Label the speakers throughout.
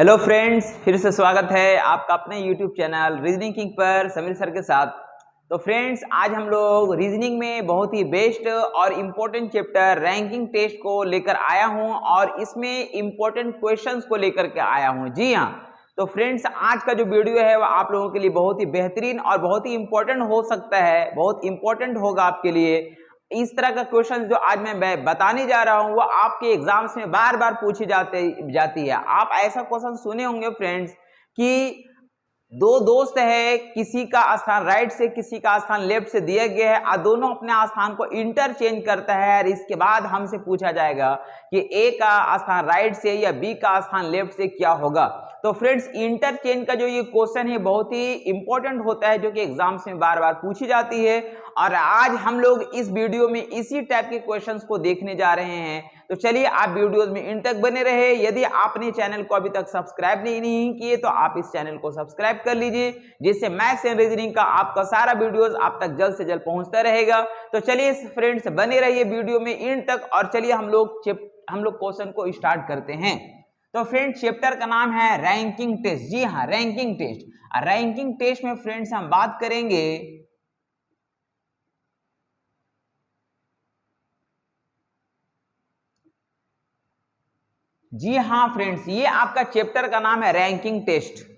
Speaker 1: Hello friends, फिर से स्वागत है आपका अपने यूट्यूब चैनल रीजनिंग किंग पर समीर सर के साथ। तो फ्रेंड्स, आज हम लोग रीजनिंग में बहुत ही बेस्ट और इम्पोर्टेंट चैप्टर रैंकिंग टेस्ट को लेकर आया हूं और इसमें इम्पोर्टेंट क्वेश्चंस को लेकर के आया हूं। जी हाँ, तो फ्रेंड्स, आज का जो वीडियो है वो आप लोगों के लिए बहुत ही बेहतरीन और बहुत ही इम्पोर्टेंट हो सकता है, बहुत इम्पोर्टेंट होगा आपके लिए। इस तरह का क्वेश्चन जो आज मैं बताने जा रहा हूं वो आपके एग्जाम्स में बार बार पूछी जाती है। आप ऐसा क्वेश्चन सुने होंगे फ्रेंड्स कि दो दोस्त है, किसी का स्थान राइट से किसी का स्थान लेफ्ट से दिया गया है और दोनों अपने स्थान को इंटरचेंज करता है और इसके बाद हमसे पूछा जाएगा कि ए का स्थान राइट से या बी का स्थान लेफ्ट से क्या होगा। तो फ्रेंड्स, इंटरचेंज का जो ये क्वेश्चन है बहुत ही इंपॉर्टेंट होता है, जो कि एग्जाम्स में बार बार पूछी जाती है और आज हम लोग इस वीडियो में इसी टाइप के क्वेश्चंस को देखने जा रहे हैं। तो चलिए, आप वीडियोस में इन तक बने रहे। यदि आपने चैनल को अभी तक सब्सक्राइब नहीं किए तो आप इस चैनल को सब्सक्राइब कर लीजिए, जिससे मैथ्स एंड रीजनिंग का आपका सारा वीडियोस आप तक जल्द से जल्द पहुंचता रहेगा। तो चलिए फ्रेंड्स, बने रहिए वीडियो में इन तक और चलिए हम लोग क्वेश्चन को स्टार्ट करते हैं। तो फ्रेंड्स, चैप्टर का नाम है रैंकिंग टेस्ट। जी हाँ, रैंकिंग टेस्ट। रैंकिंग टेस्ट में फ्रेंड्स हम बात करेंगे जी हाँ फ्रेंड्स, ये आपका चैप्टर का नाम है रैंकिंग टेस्ट।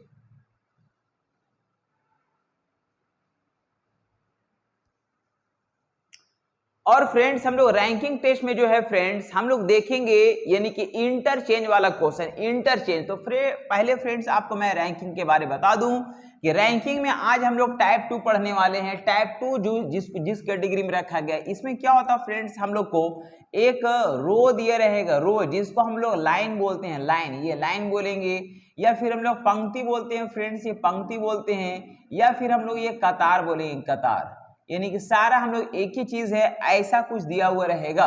Speaker 1: और फ्रेंड्स, हम लोग रैंकिंग टेस्ट में जो है फ्रेंड्स हम लोग देखेंगे यानी कि इंटरचेंज वाला क्वेश्चन। इंटरचेंज तो पहले फ्रेंड्स आपको मैं रैंकिंग के बारे में बता दूं कि रैंकिंग में आज हम लोग टाइप 2 पढ़ने वाले हैं। टाइप 2 जो जिस कैटेगरी में रखा गया है, इसमें क्या होता है फ्रेंड्स, हम लोग को एक रो दिया रहेगा, रो जिसको हम लोग लाइन बोलते हैं, लाइन, ये लाइन बोलेंगे, या फिर हम लोग पंक्ति बोलते हैं फ्रेंड्स, ये पंक्ति बोलते हैं, या फिर हम लोग ये कतार बोलेंगे, कतार। यानी कि सारा हम लोग एक ही चीज है, ऐसा कुछ दिया हुआ रहेगा।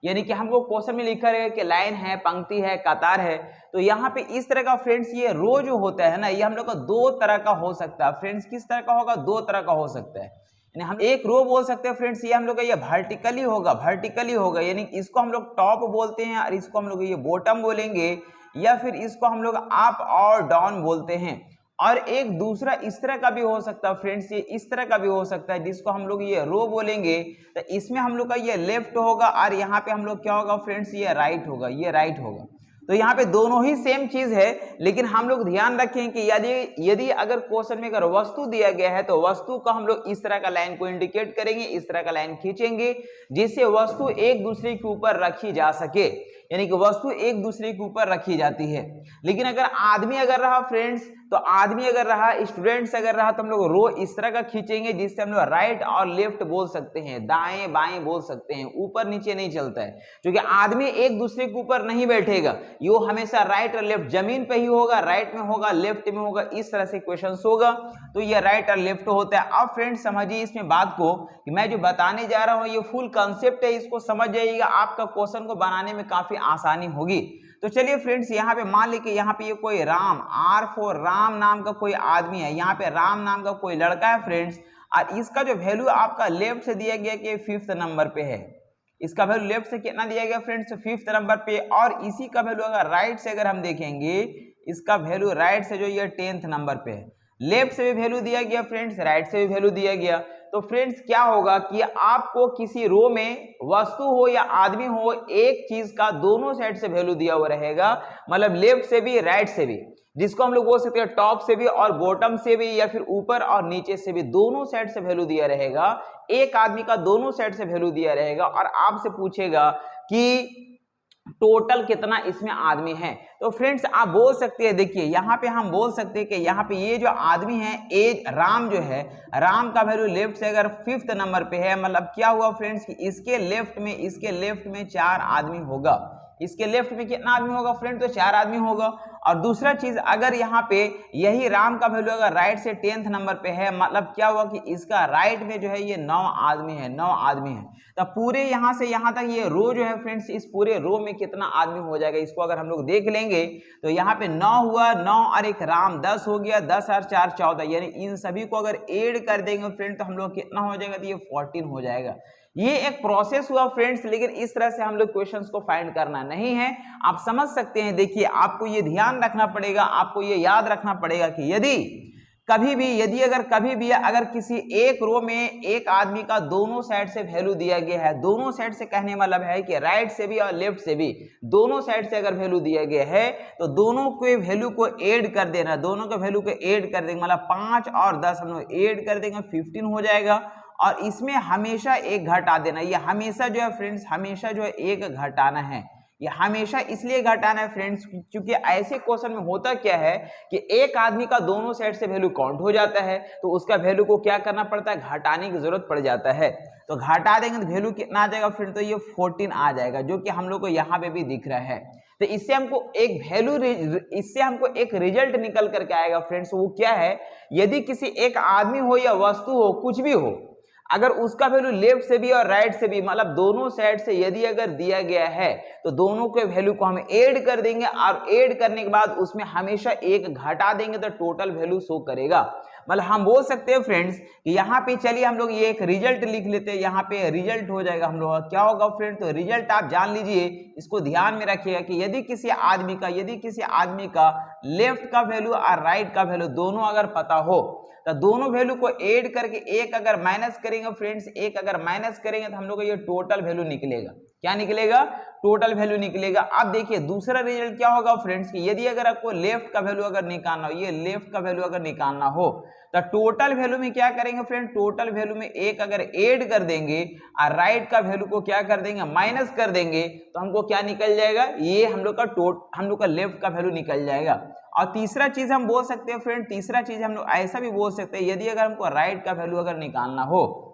Speaker 1: यानी कि हमको क्वेश्चन में लिखा रहेगा कि लाइन है, पंक्ति है, कतार है। तो यहाँ पे इस तरह का फ्रेंड्स ये रो जो होता है ना, ये हम लोग का दो तरह का हो सकता है फ्रेंड्स। किस तरह का होगा? दो तरह का हो सकता है। यानी हम एक रो बोल सकते हैं फ्रेंड्स, ये हम लोग का ये वर्टिकली होगा, वर्टिकली होगा, यानी इसको हम लोग टॉप बोलते हैं और इसको हम लोग ये बॉटम बोलेंगे, या फिर इसको हम लोग अप और डाउन बोलते हैं। और एक दूसरा इस तरह का भी हो सकता है फ्रेंड्स, ये इस तरह का भी हो सकता है जिसको हम लोग ये रो बोलेंगे। तो इसमें हम लोग का ये लेफ्ट होगा और यहाँ पे हम लोग क्या होगा फ्रेंड्स, ये राइट होगा, ये राइट होगा। तो यहाँ पे दोनों ही सेम चीज है, लेकिन हम लोग ध्यान रखें कि यदि अगर क्वेश्चन में अगर वस्तु दिया गया है तो वस्तु का हम लोग इस तरह का लाइन को इंडिकेट करेंगे, इस तरह का लाइन खींचेंगे जिससे वस्तु एक दूसरे के ऊपर रखी जा सके, यानी कि वस्तु एक दूसरे के ऊपर रखी जाती है। लेकिन अगर आदमी अगर रहा फ्रेंड्स, तो आदमी अगर रहा, स्टूडेंट्स अगर रहा, तो हम लोग रो इस तरह का खींचेंगे जिससे हम लोग राइट और लेफ्ट बोल सकते हैं, दाएं बाएं बोल सकते हैं, ऊपर नीचे नहीं चलता है, क्योंकि आदमी एक दूसरे के ऊपर नहीं बैठेगा, यो हमेशा राइट और लेफ्ट जमीन पे ही होगा, राइट में होगा, लेफ्ट में होगा, इस तरह से क्वेश्चन होगा। तो ये राइट और लेफ्ट होता है। अब फ्रेंड्स समझिए इसमें बात को कि मैं जो बताने जा रहा हूं ये फुल कंसेप्ट है, इसको समझ जाइएगा, आपका क्वेश्चन को बनाने में काफी आसानी होगी। तो चलिए फ्रेंड्स, यहाँ पे मान लीजिए यहाँ पे ये कोई राम, R फॉर राम नाम का कोई आदमी है, यहाँ पे राम नाम का कोई लड़का है फ्रेंड्स, और इसका जो वैल्यू आपका लेफ्ट से दिया गया कि 5th नंबर पे है। इसका वैल्यू लेफ्ट से कितना दिया गया फ्रेंड्स? 5th नंबर पे। और इसी का वैल्यू अगर राइट से अगर हम देखेंगे, इसका वैल्यू राइट से जो ये 10th नंबर पे है। लेफ्ट से भी वैल्यू दिया गया फ्रेंड्स, राइट से भी वैल्यू दिया गया। तो फ्रेंड्स क्या होगा कि आपको किसी रो में वस्तु हो या आदमी हो, एक चीज का दोनों साइड से वैल्यू दिया हुआ रहेगा, मतलब लेफ्ट से भी राइट से भी, जिसको हम लोग बोल सकते हैं टॉप से भी और बॉटम से भी, या फिर ऊपर और नीचे से भी, दोनों साइड से वैल्यू दिया रहेगा। एक आदमी का दोनों साइड से वैल्यू दिया रहेगा और आपसे पूछेगा कि टोटल कितना इसमें आदमी है। तो फ्रेंड्स आप बोल सकते हैं, देखिए यहाँ पे हम बोल सकते हैं कि यहाँ पे ये जो आदमी है, एज राम जो है, राम का वैल्यू लेफ्ट से अगर 5th नंबर पे है, मतलब क्या हुआ फ्रेंड्स कि इसके लेफ्ट में 4 आदमी होगा। इसके लेफ्ट में कितना आदमी होगा फ्रेंड? तो 4 आदमी होगा। और दूसरा चीज, अगर यहाँ पे यही राम का वैल्यू अगर राइट से 10th नंबर पे है, मतलब क्या हुआ कि इसका राइट में जो है ये 9 आदमी है, 9 आदमी है। तो पूरे यहाँ से यहाँ तक ये रो जो है फ्रेंड्स, इस पूरे रो में कितना आदमी हो जाएगा, इसको अगर हम लोग देख लेंगे तो यहाँ पे 9 हुआ, 9 और एक राम 10 हो गया, 10 और 4 14, यानी इन सभी को अगर ऐड कर देंगे फ्रेंड तो हम लोग कितना हो जाएगा? तो ये 14 हो जाएगा। ये एक प्रोसेस हुआ फ्रेंड्स, लेकिन इस तरह से हम लोग क्वेश्चंस को फाइंड करना नहीं है। आप समझ सकते हैं। देखिए आपको ये ध्यान रखना पड़ेगा, आपको ये याद रखना पड़ेगा कि यदि कभी भी अगर किसी एक रो में एक आदमी का दोनों साइड से वैल्यू दिया गया है, दोनों साइड से कहने मतलब है कि राइट से भी और लेफ्ट से भी, दोनों साइड से अगर वैल्यू दिया गया है तो दोनों के वैल्यू को ऐड कर देना, दोनों के वैल्यू को ऐड कर देंगे, मतलब 5 और 10 हम लोग ऐड कर देंगे, 15 हो जाएगा। और इसमें हमेशा एक घटा देना, ये हमेशा जो है फ्रेंड्स, हमेशा जो है एक घटाना है। ये हमेशा इसलिए घटाना है फ्रेंड्स क्योंकि ऐसे क्वेश्चन में होता क्या है कि एक आदमी का दोनों साइड से वैल्यू काउंट हो जाता है, तो उसका वैल्यू को क्या करना पड़ता है, घटाने की जरूरत पड़ जाता है। तो घटा देंगे तो वैल्यू कितना आ जाएगा फ्रेंड, तो ये 14 आ जाएगा, जो कि हम लोग को यहाँ पे भी दिख रहा है। तो इससे हमको एक रिजल्ट निकल करके आएगा फ्रेंड्स। वो क्या है, यदि किसी एक आदमी हो या वस्तु हो, कुछ भी हो, अगर उसका वैल्यू लेफ्ट से भी और राइट से भी, मतलब दोनों साइड से यदि अगर दिया गया है तो दोनों के वैल्यू को हम ऐड कर देंगे, और ऐड करने के बाद उसमें हमेशा एक घटा देंगे तो टोटल वैल्यू शो करेगा। मतलब हम बोल सकते हैं फ्रेंड्स कि यहाँ पे चलिए हम लोग ये एक रिजल्ट लिख लेते हैं, यहाँ पे रिजल्ट हो जाएगा हम लोग क्या होगा फ्रेंड, तो रिजल्ट आप जान लीजिए, इसको ध्यान में रखिएगा कि यदि किसी आदमी का लेफ्ट का वैल्यू और राइट का वैल्यू दोनों अगर पता हो तो दोनों वैल्यू को ऐड करके एक अगर माइनस करेंगे फ्रेंड्स, एक अगर माइनस करेंगे तो हम लोग को ये टोटल वैल्यू निकलेगा। क्या निकलेगा, टोटल वैल्यू निकलेगा। अब देखिए दूसरा रिजल्ट क्या होगा फ्रेंड्स कि यदि अगर आपको लेफ्ट का वैल्यू अगर निकालना हो, ये लेफ्ट का वैल्यू अगर निकालना हो तो टोटल वैल्यू में क्या करेंगे फ्रेंड, टोटल वैल्यू में एक अगर ऐड कर देंगे और राइट का वैल्यू को क्या कर देंगे, माइनस कर देंगे, तो हमको क्या निकल जाएगा, ये हम लोग का लेफ्ट का वैल्यू निकल जाएगा। और तीसरा चीज हम बोल सकते हैं फ्रेंड, तीसरा चीज हम लोग ऐसा भी बोल सकते हैं, यदि अगर हमको राइट का वैल्यू अगर निकालना हो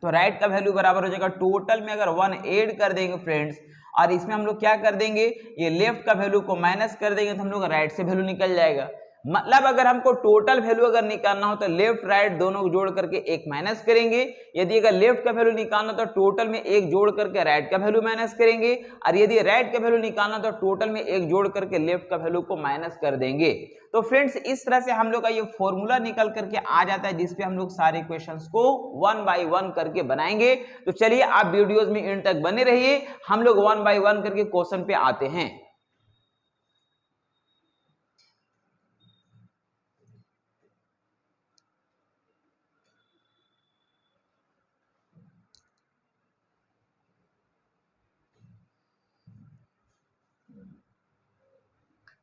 Speaker 1: तो राइट का वैल्यू बराबर हो जाएगा, टोटल में अगर 1 ऐड कर देंगे फ्रेंड्स, और इसमें हम लोग क्या कर देंगे, ये लेफ्ट का वैल्यू को माइनस कर देंगे तो हम लोग राइट से वैल्यू निकल जाएगा। मतलब अगर हमको टोटल वैल्यू अगर निकालना हो तो लेफ्ट राइट दोनों को जोड़ करके एक माइनस करेंगे, यदि अगर लेफ्ट का वैल्यू निकालना तो टोटल में एक जोड़ करके राइट का वैल्यू माइनस करेंगे, और यदि राइट का वैल्यू निकालना तो टोटल में एक जोड़ करके लेफ्ट का वैल्यू को माइनस कर देंगे। तो फ्रेंड्स इस तरह से हम लोग का ये फॉर्मूला निकल करके आ जाता है, जिसपे हम लोग सारे क्वेश्चंस को 1 बाय 1 करके बनाएंगे। तो चलिए आप वीडियोस में एंड तक बने रहिए, हम लोग 1 बाय 1 करके क्वेश्चन पे आते हैं।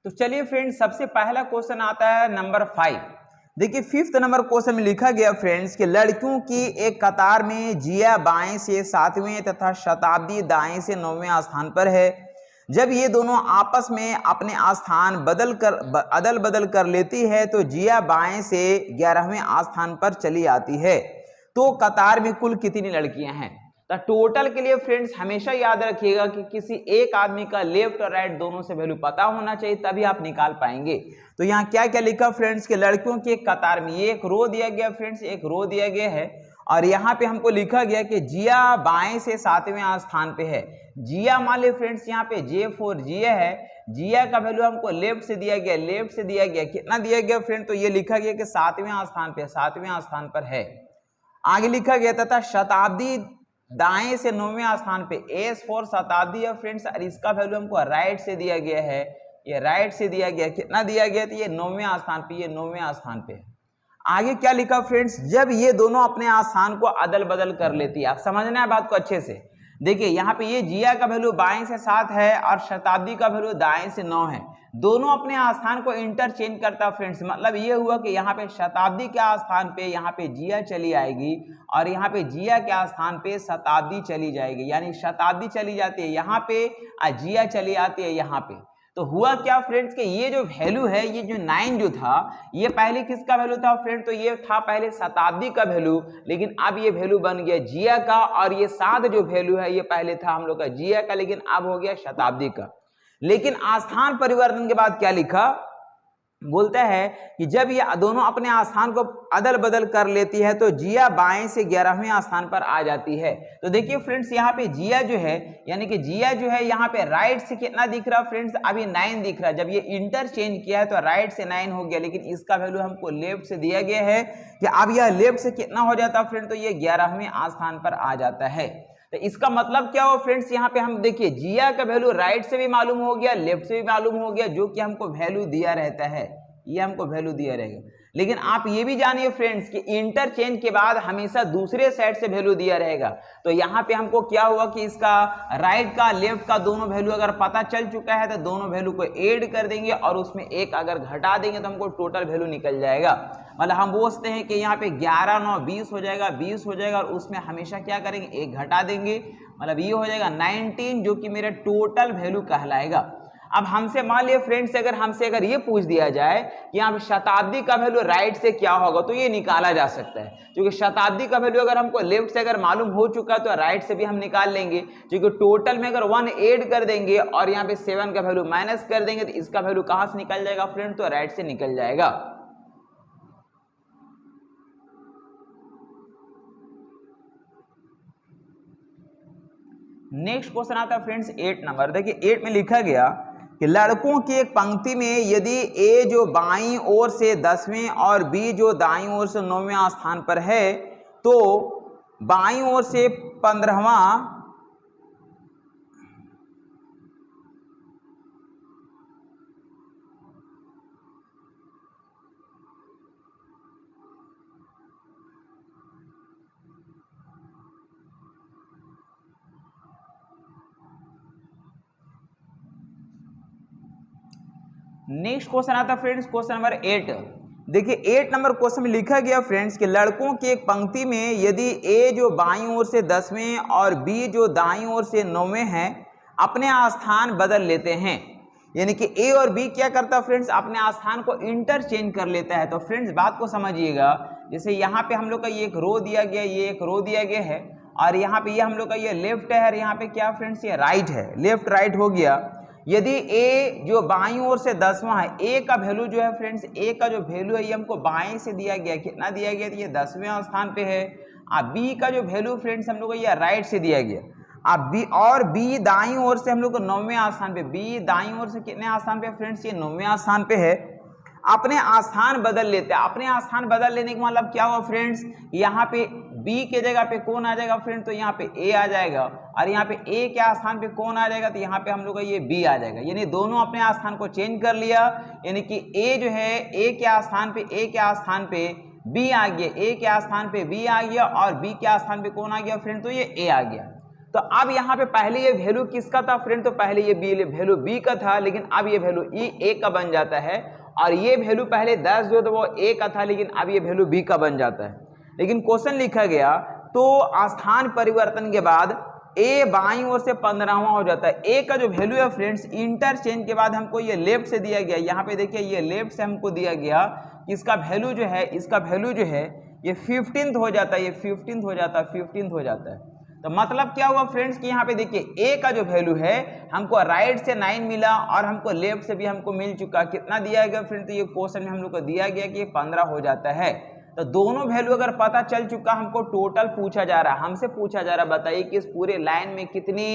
Speaker 1: तो चलिए फ्रेंड्स सबसे पहला क्वेश्चन आता है नंबर 5। देखिए 5th नंबर क्वेश्चन में लिखा गया फ्रेंड्स कि लड़कियों की एक कतार में जिया बाएं से 7वें तथा शताब्दी दाएं से 9वें स्थान पर है। जब ये दोनों आपस में अपने स्थान अदल बदल कर लेती है तो जिया बाएं से 11वें स्थान पर चली आती है। तो कतार में कुल कितनी लड़कियां हैं। तो टोटल के लिए फ्रेंड्स हमेशा याद रखिएगा कि किसी एक आदमी का लेफ्ट और राइट दोनों से वैल्यू पता होना चाहिए, तभी आप निकाल पाएंगे। तो यहाँ क्या क्या लिखा फ्रेंड्स कि लड़कियों की एक कतार में, ये एक रो दिया गया फ्रेंड्स, एक रो दिया गया है, और यहाँ पे हमको लिखा गया कि जिया बाएं से 7वें स्थान पे है। जिया मान ली फ्रेंड्स, यहाँ पे J4 जिया है, जिया का वैल्यू हमको लेफ्ट से दिया गया, लेफ्ट से दिया गया, कितना दिया गया फ्रेंड, तो ये लिखा गया कि 7वें स्थान पे, 7वें स्थान पर है। आगे लिखा गया तथा शताब्दी दाएं से 9वें स्थान पे, S4 शताब्दी है फ्रेंड्स, और इसका वैल्यू हमको राइट से दिया गया है, ये राइट से दिया गया, कितना दिया गया, तो ये 9वें स्थान पे, ये 9वें स्थान पे। आगे क्या लिखा फ्रेंड्स, जब ये दोनों अपने स्थान को अदल बदल कर लेती है। आप समझना है बात को अच्छे से। देखिए यहाँ पे ये जिया का वैल्यू बाएं से 7 है और शताब्दी का वैल्यू दाएं से 9 है, दोनों अपने स्थान को इंटरचेंज करता है फ्रेंड्स। मतलब ये हुआ कि यहाँ पे शताब्दी के स्थान पे यहाँ पे जिया चली आएगी, और यहाँ पे जिया के स्थान पे शताब्दी चली जाएगी, यानी शताब्दी चली जाती है यहाँ पे और जिया चली आती है यहाँ पे। तो हुआ क्या फ्रेंड्स कि ये जो वैल्यू है, ये जो 9 जो था, ये पहले किसका वैल्यू था फ्रेंड, तो ये था पहले शताब्दी का वैल्यू, लेकिन अब ये वैल्यू बन गया जिया का, और ये 7 जो वैल्यू है ये पहले था हम लोग का जिया का, लेकिन अब हो गया शताब्दी का। लेकिन स्थान परिवर्तन के बाद क्या लिखा, बोलता है कि जब ये दोनों अपने स्थान को अदल बदल कर लेती है तो जिया बाएं से 11वें स्थान पर आ जाती है। तो देखिए फ्रेंड्स यहाँ पे जिया जो है, यानी कि जिया जो है यहाँ पे राइट से कितना दिख रहा फ्रेंड्स, अभी 9 दिख रहा है। जब ये इंटरचेंज किया है तो राइट से 9 हो गया, लेकिन इसका वैल्यू हमको लेफ्ट से दिया गया है कि अब यह लेफ्ट से कितना हो जाता है फ्रेंड, तो ये 11वें स्थान पर आ जाता है। तो इसका मतलब क्या हो फ्रेंड्स, यहाँ पे हम देखिए जिया का वैल्यू राइट से भी मालूम हो गया, लेफ्ट से भी मालूम हो गया, जो कि हमको वैल्यू दिया रहता है, ये हमको वैल्यू दिया रहेगा। लेकिन आप ये भी जानिए फ्रेंड्स कि इंटरचेंज के बाद हमेशा दूसरे साइड से वैल्यू दिया रहेगा। तो यहाँ पे हमको क्या हुआ कि इसका राइट का लेफ्ट का दोनों वैल्यू अगर पता चल चुका है तो दोनों वैल्यू को ऐड कर देंगे और उसमें एक अगर घटा देंगे तो हमको टोटल वैल्यू निकल जाएगा। मतलब हम बोलते हैं कि यहाँ पे 11 9 20 हो जाएगा, 20 हो जाएगा और उसमें हमेशा क्या करेंगे, एक घटा देंगे, मतलब ये हो जाएगा 19, जो कि मेरा टोटल वैल्यू कहलाएगा। अब हमसे मान लिया फ्रेंड्स, अगर ये पूछ दिया जाए कि यहाँ पे शताब्दी का वैल्यू राइट से क्या होगा, तो ये निकाला जा सकता है, क्योंकि शताब्दी का वैल्यू अगर हमको लेफ्ट से अगर मालूम हो चुका है तो राइट से भी हम निकाल लेंगे, क्योंकि टोटल में अगर 1 ऐड कर देंगे और यहाँ पे 7 का वैल्यू माइनस कर देंगे तो इसका वैल्यू कहाँ से निकल जाएगा फ्रेंड, तो राइट से निकल जाएगा। नेक्स्ट क्वेश्चन आता है फ्रेंड्स 8 नंबर। देखिए 8 में लिखा गया कि लड़कों की एक पंक्ति में यदि ए जो बाईं ओर से 10वें और बी जो दाईं ओर से 9वें स्थान पर है तो बाईं ओर से 15वां नेक्स्ट क्वेश्चन आता है फ्रेंड्स क्वेश्चन नंबर 8। देखिए 8 नंबर क्वेश्चन में लिखा गया फ्रेंड्स कि लड़कों की एक पंक्ति में यदि ए जो बाईं ओर से 10वें और बी जो दाईं ओर से 9वें हैं अपने स्थान बदल लेते हैं, यानी कि ए और बी क्या करता है फ्रेंड्स, अपने स्थान को इंटरचेंज कर लेता है। तो फ्रेंड्स बात को समझिएगा, जैसे यहाँ पे हम लोग का ये एक रो दिया गया, ये एक रो दिया गया है और यहाँ पे ये हम लोग का ये लेफ्ट है और यहाँ पे क्या फ्रेंड्स ये राइट है, लेफ्ट राइट हो गया। यदि ए जो बाईं ओर से 10वां है, ए का वैल्यू जो है फ्रेंड्स, ए का जो वैल्यू है ये हमको बाएं से दिया गया, कितना दिया गया, तो ये 10वें स्थान पे है। अब बी का जो वैल्यू फ्रेंड्स हम लोग को ये राइट से दिया गया। अब बी और बी दाईं ओर से हम लोग को 9वें स्थान पे, बी दाईं ओर से कितने स्थान पे फ्रेंड्स, ये 9वें स्थान पे है। अपने स्थान बदल लेते हैं, अपने स्थान बदल लेने का मतलब क्या हुआ फ्रेंड्स, यहाँ पे B के जगह पे कौन आ जाएगा फ्रेंड, तो यहाँ पे A आ जाएगा और यहाँ पे A के स्थान पे कौन आ जाएगा, तो यहाँ पे हम लोग का ये B आ जाएगा। यानी दोनों अपने स्थान को चेंज कर लिया, यानी कि A जो है A के स्थान पे B आ गया, A के स्थान पे B आ गया और B के स्थान पे कौन आ गया फ्रेंड, तो ये A आ गया। तो अब यहाँ पे पहले ये वैल्यू किसका था फ्रेंड, तो पहले ये वैल्यू B का था, लेकिन अब ये वैल्यू A का बन जाता है और ये वैल्यू पहले 10 जो था वो A का था, लेकिन अब ये वैल्यू B का बन जाता है। लेकिन क्वेश्चन लिखा गया तो स्थान परिवर्तन के बाद ए बाईं ओर से 15वां हो जाता है। ए का जो वैल्यू है फ्रेंड्स इंटरचेंज के बाद हमको ये लेफ्ट से दिया गया, यहाँ पे देखिए ये लेफ्ट से हमको दिया गया कि इसका वैल्यू जो है, इसका वैल्यू जो है ये 15th हो जाता है, ये 15th हो जाता है, 15th हो जाता है। तो मतलब क्या हुआ फ्रेंड्स कि यहाँ पे देखिए ए का जो वैल्यू है हमको राइट से 9 मिला और हमको लेफ्ट से भी हमको मिल चुका, कितना दिया गया फ्रेंड, तो ये क्वेश्चन में हम लोग को दिया गया कि 15 हो जाता है। तो दोनों वैल्यू अगर पता चल चुका, हमको टोटल पूछा जा रहा है, हमसे पूछा जा रहा है बताइए कि इस पूरे लाइन में कितनी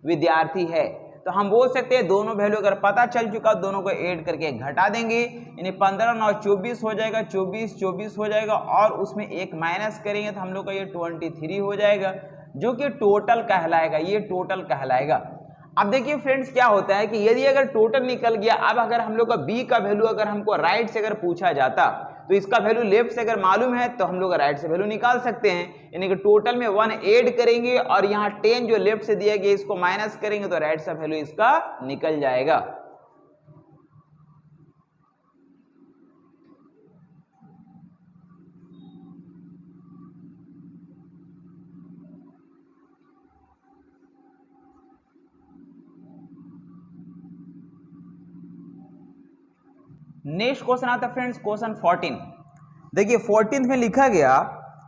Speaker 1: विद्यार्थी है। तो हम बोल सकते हैं दोनों वैल्यू अगर पता चल चुका दोनों को ऐड करके घटा देंगे, यानी 15 9 24 हो जाएगा, 24 हो जाएगा और उसमें एक माइनस करेंगे तो हम लोग का ये 23 हो जाएगा, जो कि टोटल कहलाएगा, ये टोटल कहलाएगा। अब देखिए फ्रेंड्स क्या होता है कि यदि अगर टोटल निकल गया, अब अगर हम लोग का बी का वैल्यू अगर हमको राइट से अगर पूछा जाता तो इसका वैल्यू लेफ्ट से अगर मालूम है तो हम लोग राइट से वैल्यू निकाल सकते हैं, यानी कि टोटल में 1 ऐड करेंगे और यहाँ 10 जो लेफ्ट से दिया गया इसको माइनस करेंगे तो राइट से वैल्यू इसका निकल जाएगा। नेक्स्ट क्वेश्चन आता है फ्रेंड्स क्वेश्चन 14। देखिए 14 में लिखा गया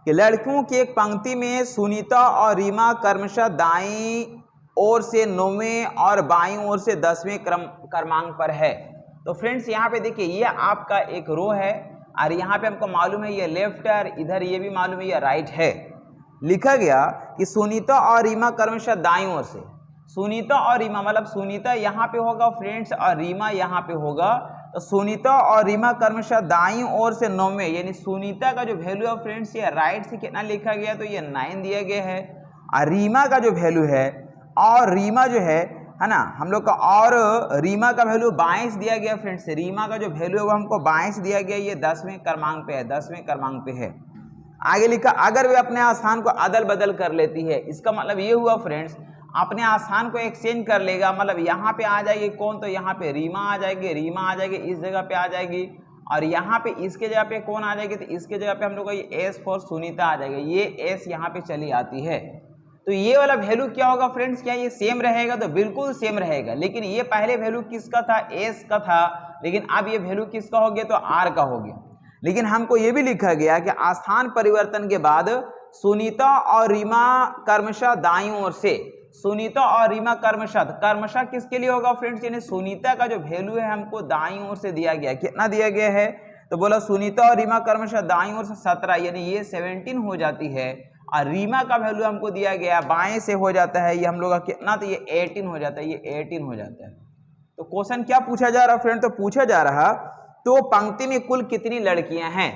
Speaker 1: कि लड़कियों की एक पंक्ति में सुनीता और रीमा क्रमशः दाईं ओर से 9वें और बाईं ओर से 10वें क्रमांक पर है। तो फ्रेंड्स यहाँ पे देखिए ये आपका एक रो है और यहाँ पे हमको मालूम है ये लेफ्ट है और इधर ये भी मालूम है ये राइट है। लिखा गया कि सुनीता और रीमा क्रमशः दाईं ओर से, सुनीता और रीमा मतलब सुनीता यहाँ पे होगा फ्रेंड्स और रीमा यहाँ पे होगा, तो सुनीता और रीमा क्रमशः दाईं ओर से 9 में, यानी सुनीता का जो वैल्यू है फ्रेंड्स ये राइट से कितना लिखा गया तो ये 9 दिया गया है, और रीमा का जो वैल्यू है और रीमा जो है ना हम लोग का, और रीमा का वैल्यू 22 दिया गया फ्रेंड्स। रीमा का जो वैल्यू है वो हमको 22 दिया गया, ये 10वें क्रमांक पे है, 10वें क्रमांक पे है। आगे लिखा अगर वे अपने स्थान को अदल बदल कर लेती है, इसका मतलब ये हुआ फ्रेंड्स अपने स्थान को एक्सचेंज कर लेगा, मतलब यहाँ पे आ जाएगी कौन, तो यहाँ पे रीमा आ जाएगी, रीमा आ जाएगी इस जगह पे आ जाएगी, और यहाँ पे इसके जगह पे कौन आ जाएगी, तो इसके जगह पे हम लोग का ये एस फॉर सुनीता आ जाएगा, ये एस यहाँ पे चली आती है। तो ये वाला वैल्यू क्या होगा फ्रेंड्स, क्या ये सेम रहेगा, तो बिल्कुल सेम रहेगा, लेकिन ये पहले वैल्यू किसका था, एस का था, लेकिन अब ये वैल्यू किसका हो गया, तो आर का हो गया। लेकिन हमको ये भी लिखा गया कि स्थान परिवर्तन के बाद सुनीता और रीमा क्रमशः दाईं ओर से, सुनीता और रीमा क्रमशः किसके लिए होगा फ्रेंड्स, यानी सुनीता का जो वैल्यू है हमको दाईं ओर से दिया गया, कितना दिया गया है, तो बोला सुनीता और रीमा क्रमशः दाईं ओर से 17, यानी ये 17 हो जाती है, और रीमा का वैल्यू हमको दिया गया बाएं से हो जाता है, ये हम लोग का कितना, तो ये 18 हो जाता है, ये 18 हो जाता है। तो क्वेश्चन क्या पूछा जा रहा फ्रेंड, तो पूछा जा रहा तो पंक्ति में कुल कितनी लड़कियां हैं।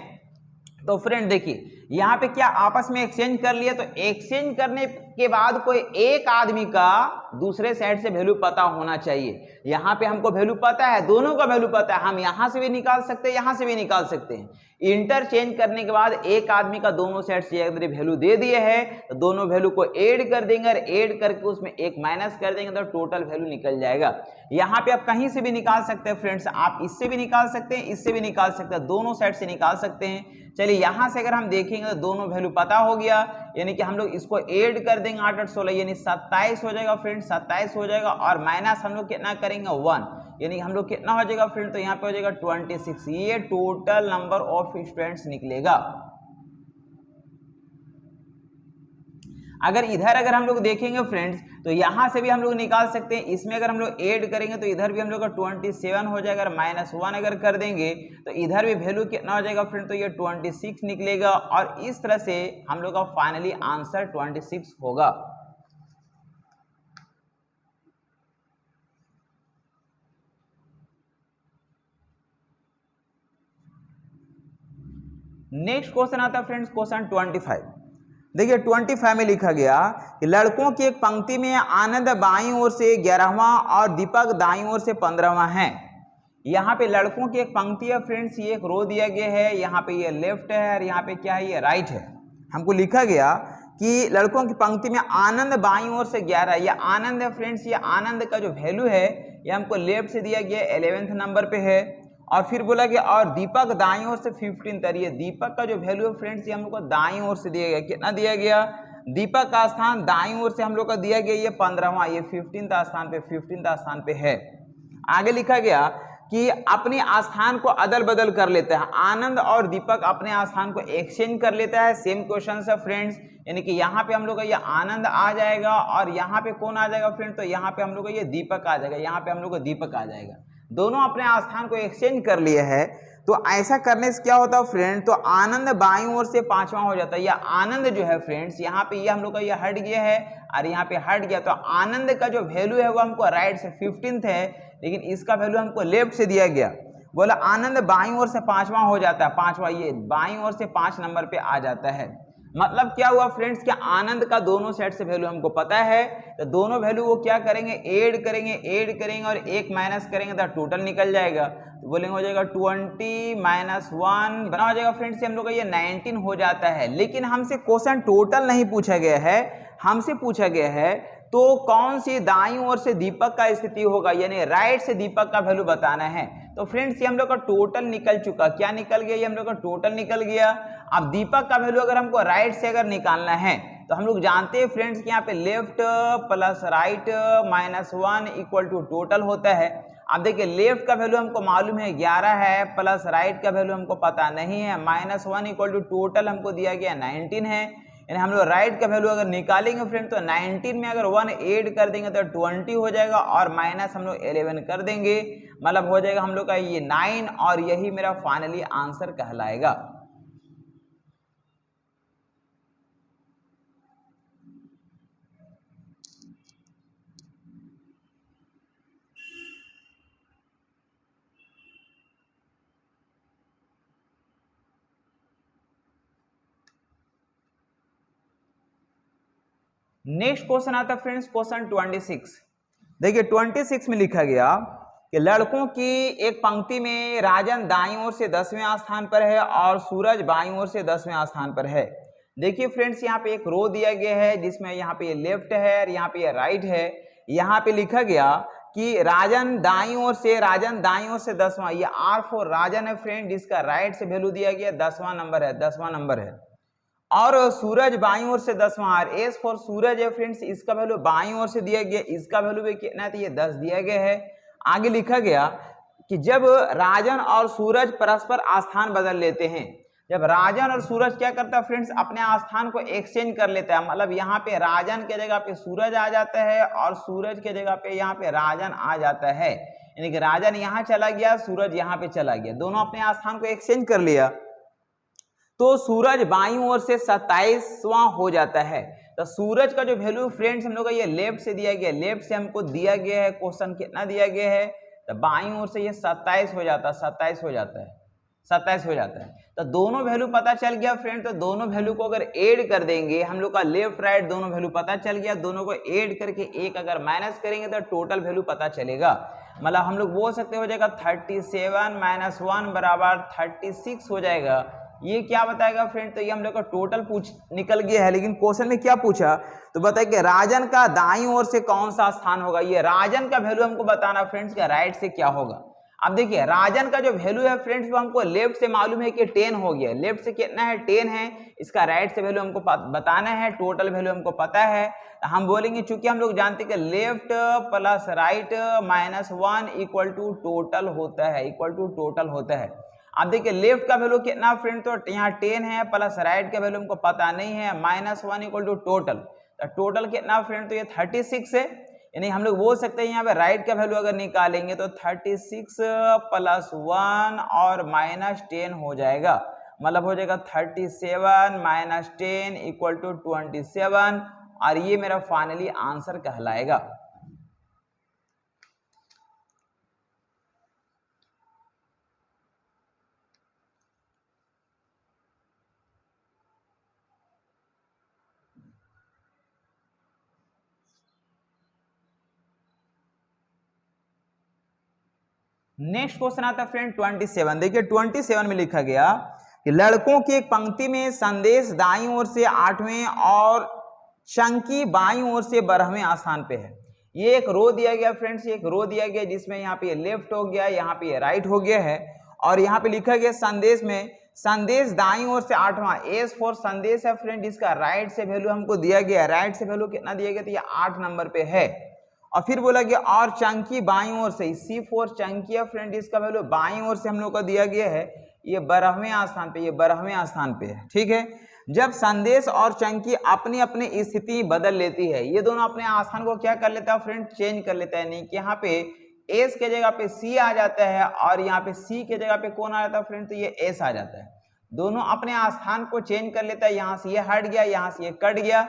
Speaker 1: तो फ्रेंड देखिए यहाँ पे क्या आपस में एक्सचेंज कर लिया, तो एक्सचेंज करने के बाद कोई एक आदमी का दूसरे साइड से वैल्यू पता होना चाहिए। यहाँ पे हमको वैल्यू पता है, दोनों का वैल्यू पता है, हम यहाँ से भी निकाल सकते हैं, यहाँ से भी निकाल सकते हैं। इंटरचेंज करने के बाद एक आदमी का दोनों साइड से अगर वैल्यू दे दिए है तो दोनों वैल्यू को ऐड कर देंगे, और ऐड करके उसमें एक माइनस कर देंगे तो टोटल वैल्यू निकल जाएगा। यहाँ पे आप कहीं से भी निकाल सकते हैं फ्रेंड्स, आप इससे भी निकाल सकते हैं, इससे भी निकाल सकते हैं, दोनों साइड से निकाल सकते हैं। चलिए यहाँ से अगर हम देखेंगे तो दोनों वैल्यू पता हो गया, यानी कि हम लोग इसको ऐड कर देंगे 8 8 16, यानी 27 हो जाएगा फ्रेंड्स, 27 हो जाएगा, और माइनस हम लोग कितना करेंगे 1, यानी हम लोग कितना हो जाएगा फ्रेंड, तो यहाँ पे हो जाएगा 26, ये टोटल नंबर ऑफ स्टूडेंट्स निकलेगा। अगर हम लोग देखेंगे फ्रेंड्स तो यहाँ से भी हम लोग निकाल सकते हैं, इसमें अगर हम लोग ऐड करेंगे तो इधर भी हम लोग का 27 हो जाएगा, -1 अगर कर देंगे तो इधर भी वैल्यू कितना हो जाएगा फ्रेंड, तो ये 26 निकलेगा, और इस तरह से हम लोग का फाइनली आंसर 26 होगा। नेक्स्ट क्वेश्चन आता है फ्रेंड्स क्वेश्चन 25। देखिए 25 में लिखा गया कि लड़कों की एक पंक्ति में आनंद बाईं ओर से 11वां और दीपक दाईं ओर से 15वां है। यहाँ पे लड़कों की एक पंक्ति है फ्रेंड्स, ये एक रो दिया गया है, यहाँ पे ये लेफ्ट है और यहाँ पे क्या है, ये राइट है। हमको लिखा गया कि लड़कों की पंक्ति में आनंद बाईं ओर से 11, ये आनंद है फ्रेंड्स, ये आनंद का जो वैल्यू है ये हमको लेफ्ट से दिया गया 11वें नंबर पे है, और फिर बोला गया और दीपक दाईं ओर से 15, ये दीपक का जो वैल्यू है फ्रेंड्स ये हम लोग को दाईं ओर से दिया गया, कितना दिया गया, दीपक का स्थान दाईं ओर से हम लोग का दिया गया ये 15वां, ये 15th स्थान पे है। आगे लिखा गया कि अपने स्थान को अदल बदल कर लेता है, आनंद और दीपक अपने स्थान को एक्सचेंज कर लेता है। सेम क्वेश्चन है फ्रेंड्स, यानी कि यहाँ पे हम लोग का ये आनंद आ जाएगा और यहाँ पे कौन आ जाएगा फ्रेंड, तो यहाँ पे हम लोग का ये दीपक आ जाएगा, यहाँ पे हम लोग का दीपक आ जाएगा, दोनों अपने स्थान को एक्सचेंज कर लिए है। तो ऐसा करने से क्या होता है फ्रेंड, तो आनंद बाईं ओर से 5वां हो जाता है। यह आनंद जो है फ्रेंड्स यहाँ पे ये हम लोग का ये हट गया है और यहाँ पे हट गया, तो आनंद का जो वैल्यू है वो हमको राइट से 15th है, लेकिन इसका वैल्यू हमको लेफ्ट से दिया गया। बोला आनंद बाईं ओर से 5वां हो जाता है, 5वां ये बाईं ओर से 5 नंबर पे आ जाता है। मतलब क्या हुआ फ्रेंड्स, कि आनंद का दोनों साइड से वैल्यू हमको पता है, तो दोनों वैल्यू वो क्या करेंगे, ऐड करेंगे और एक माइनस करेंगे तो टोटल निकल जाएगा। तो बोलेंगे हो जाएगा 20 -1 बना हो जाएगा फ्रेंड्स, हम लोग का ये 19 हो जाता है। लेकिन हमसे क्वेश्चन टोटल नहीं पूछा गया है, हमसे पूछा गया है तो कौन सी दाईं ओर से दीपक का स्थिति होगा, यानी राइट से दीपक का वैल्यू बताना है। तो फ्रेंड्स ये हम लोग का टोटल निकल चुका, क्या निकल गया, ये हम लोग का टोटल निकल गया। अब दीपक का वैल्यू अगर हमको राइट से अगर निकालना है तो हम लोग जानते हैं फ्रेंड्स कि यहाँ पे left plus right -1 equal to total होता है। अब देखिए लेफ्ट का वैल्यू हमको मालूम है 11 है, प्लस राइट का वैल्यू हमको पता नहीं है, -1 इक्वल टू टोटल हमको दिया गया 19 है। यानी हम लोग राइट का वैल्यू अगर निकालेंगे फ्रेंड तो 19 में अगर 1 ऐड कर देंगे तो 20 हो जाएगा और माइनस हम लोग 11 कर देंगे, मतलब हो जाएगा हम लोग का ये 9 और यही मेरा फाइनली आंसर कहलाएगा। नेक्स्ट क्वेश्चन आता है फ्रेंड्स क्वेश्चन 26। देखिए 26 में लिखा गया कि लड़कों की एक पंक्ति में राजन दाईं ओर से 10वें स्थान पर है और सूरज बाईं ओर से 10वें स्थान पर है। देखिए फ्रेंड्स यहाँ पे एक रो दिया गया है जिसमें यहाँ पे लेफ्ट है और यहाँ पे राइट है। यहाँ पे लिखा गया कि राजन दाईं ओर से 10वां, ये आर फॉर राजन है फ्रेंड, जिसका राइट से वैल्यू दिया गया 10वां नंबर है। और सूरज बाईं ओर से 10वां, और एस फॉर सूरज है फ्रेंड्स, इसका वैल्यू बाईं ओर से दिया गया, इसका वैल्यू भी कितना है तो ये 10 दिया गया है। आगे लिखा गया कि जब राजन और सूरज परस्पर स्थान बदल लेते हैं, जब राजन और सूरज क्या करता है फ्रेंड्स, अपने स्थान को एक्सचेंज कर लेता है, मतलब यहाँ पे राजन के जगह पे सूरज आ जाता है और सूरज के जगह पे यहाँ पे राजन आ जाता है, यानी कि राजन यहाँ चला गया, सूरज यहाँ पे चला गया, दोनों अपने स्थान को एक्सचेंज कर लिया, तो सूरज बाईं ओर से 27वां हो जाता है। तो सूरज का जो वैल्यू फ्रेंड्स हम लोग का ये लेफ्ट से दिया गया, लेफ्ट से हमको दिया गया है, क्वेश्चन कितना दिया गया है, तो बाईं ओर से ये 27 हो जाता है, 27 हो जाता है। तो दोनों वैल्यू पता चल गया फ्रेंड, तो दोनों वैल्यू को अगर ऐड कर देंगे, हम लोग का लेफ्ट राइट दोनों वैल्यू पता चल गया, दोनों को ऐड करके एक अगर माइनस करेंगे तो टोटल वैल्यू पता चलेगा। मतलब हम लोग बोल सकते हो जाएगा 37 - 1 बराबर 36 हो जाएगा। ये क्या बताएगा फ्रेंड, तो ये हम लोग का टोटल निकल गया है, लेकिन क्वेश्चन में क्या पूछा तो बताए कि राजन का दाईं ओर से कौन सा स्थान होगा। ये राजन का वैल्यू हमको बताना फ्रेंड्स का राइट से क्या होगा। अब देखिए राजन का जो वैल्यू है फ्रेंड्स वो हमको लेफ्ट से मालूम है कि 10 हो गया, लेफ्ट से कितना है 10 है, इसका राइट से वैल्यू हमको बताना है, टोटल वैल्यू हमको पता है, तो हम बोलेंगे चूंकि हम लोग जानते हैं कि left plus right -1 equal to total होता है, अब देखिए लेफ्ट का वैल्यू कितना फ्रेंड, तो यहाँ 10 है, प्लस राइट का वैल्यू हमको पता नहीं है, -1 इक्वल टू टोटल, तो टोटल कितना फ्रेंड, तो ये 36 है, यानी हम लोग बोल सकते हैं यहाँ पे राइट का वैल्यू अगर निकालेंगे तो 36 + 1 और -10 हो जाएगा, मतलब हो जाएगा 37 - 10 इक्वल टू 27, और ये मेरा फाइनली आंसर कहलाएगा। नेक्स्ट क्वेश्चन आता है फ्रेंड 27। देखिए 27 में लिखा गया कि लड़कों की एक पंक्ति में संदेश दाईं ओर से 8वें और चंकी बाईं ओर से 12वें स्थान पे है। ये एक रो दिया गया फ्रेंड्स, ये एक रो दिया गया जिसमें यहाँ पे लेफ्ट हो गया, यहाँ पे राइट हो गया है, और यहाँ पे लिखा गया संदेश में संदेश दाईं ओर से 8वां, एस फॉर संदेश है फ्रेंड, इसका राइट से वैल्यू हमको दिया गया, राइट से वैल्यू कितना दिया गया, तो ये 8 नंबर पे है। और फिर बोला गया और चंकी बाईं ओर से, सी फॉर चंकी है फ्रेंड, इसका वैल्यू बाईं ओर से हम लोग को दिया गया है, ये 12वें स्थान पे, ये 12वें स्थान पे है, ठीक है। जब संदेश और चंकी अपनी अपनी स्थिति बदल लेती है, ये दोनों अपने स्थान को क्या कर लेता है फ्रेंड, चेंज कर लेता है, नहीं कि यहाँ पे एस के जगह पे सी आ जाता है और यहाँ पे सी के जगह पे कौन आ जाता है फ्रेंड, तो ये एस आ जाता है, दोनों अपने स्थान को चेंज कर लेता है, यहाँ से ये हट गया, यहाँ से ये कट गया,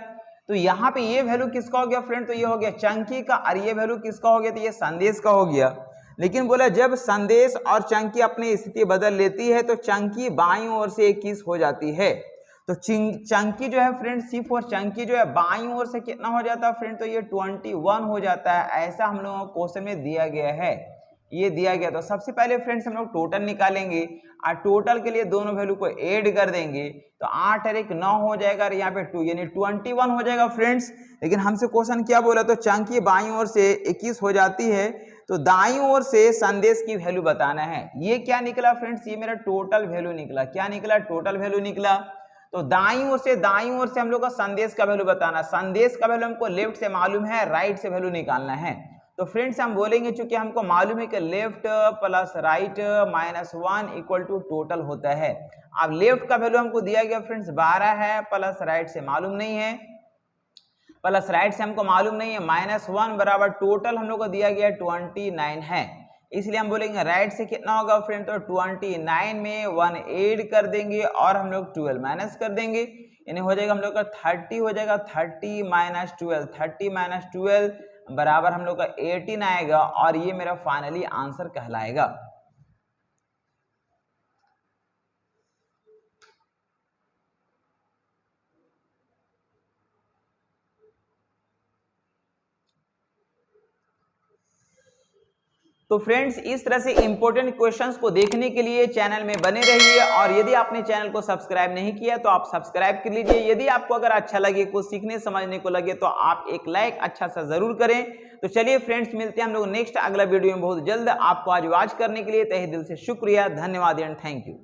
Speaker 1: तो यहाँ पे ये वैल्यू किसका हो गया फ्रेंड, तो ये हो गया चंकी का, और ये वैल्यू किसका हो गया, तो ये संदेश का हो गया। लेकिन बोला जब संदेश और चंकी अपनी स्थिति बदल लेती है तो चंकी बाईं ओर से 21 हो जाती है, तो चंकी जो है फ्रेंड, सी फॉर चंकी जो है बाईं ओर से कितना हो जाता है फ्रेंड, तो ये 21 हो जाता है, ऐसा हम लोगों को क्वेश्चन में दिया गया है, ये दिया गया। तो सबसे पहले फ्रेंड्स हम लोग टोटल निकालेंगे, और टोटल के लिए दोनों वैल्यू को ऐड कर देंगे, तो 8 और 1 9 हो जाएगा, और यहाँ पे 2 यानी 21 हो जाएगा फ्रेंड्स। लेकिन हमसे क्वेश्चन क्या बोला, तो चंकी बाईं ओर से 21 हो जाती है, तो दाईं ओर से संदेश की वैल्यू बताना है। ये क्या निकला फ्रेंड्स, ये मेरा टोटल वैल्यू निकला, क्या निकला, टोटल वैल्यू निकला। तो दाईं ओर से हम लोग का संदेश का वैल्यू बताना, संदेश का वैल्यू हमको लेफ्ट से मालूम है, राइट से वैल्यू निकालना है। तो फ्रेंड्स हम बोलेंगे चूंकि हमको मालूम है कि left plus right -1 equal to total होता है। अब लेफ्ट का वैल्यू हमको दिया गया फ्रेंड्स 12 है, प्लस राइट से मालूम नहीं है, -1 बराबर टोटल हम लोग को दिया गया 29 है। इसलिए हम बोलेंगे राइट से कितना होगा फ्रेंड, तो 29 में 1 ऐड कर देंगे और हम लोग 12 माइनस कर देंगे, यानी हो जाएगा हम लोग का 30 हो जाएगा, 30 माइनस 12, 30 माइनस 12 बराबर हम लोग का 18 आएगा और ये मेरा फाइनली आंसर कहलाएगा। तो फ्रेंड्स इस तरह से इंपॉर्टेंट क्वेश्चंस को देखने के लिए चैनल में बने रहिए और यदि आपने चैनल को सब्सक्राइब नहीं किया तो आप सब्सक्राइब कर लीजिए। यदि आपको अगर अच्छा लगे, कुछ सीखने समझने को लगे तो आप एक लाइक अच्छा सा जरूर करें। तो चलिए फ्रेंड्स मिलते हैं हम लोग नेक्स्ट अगला वीडियो में बहुत जल्द। आपको आज वॉच करने के लिए तहे दिल से शुक्रिया, धन्यवाद एंड थैंक यू।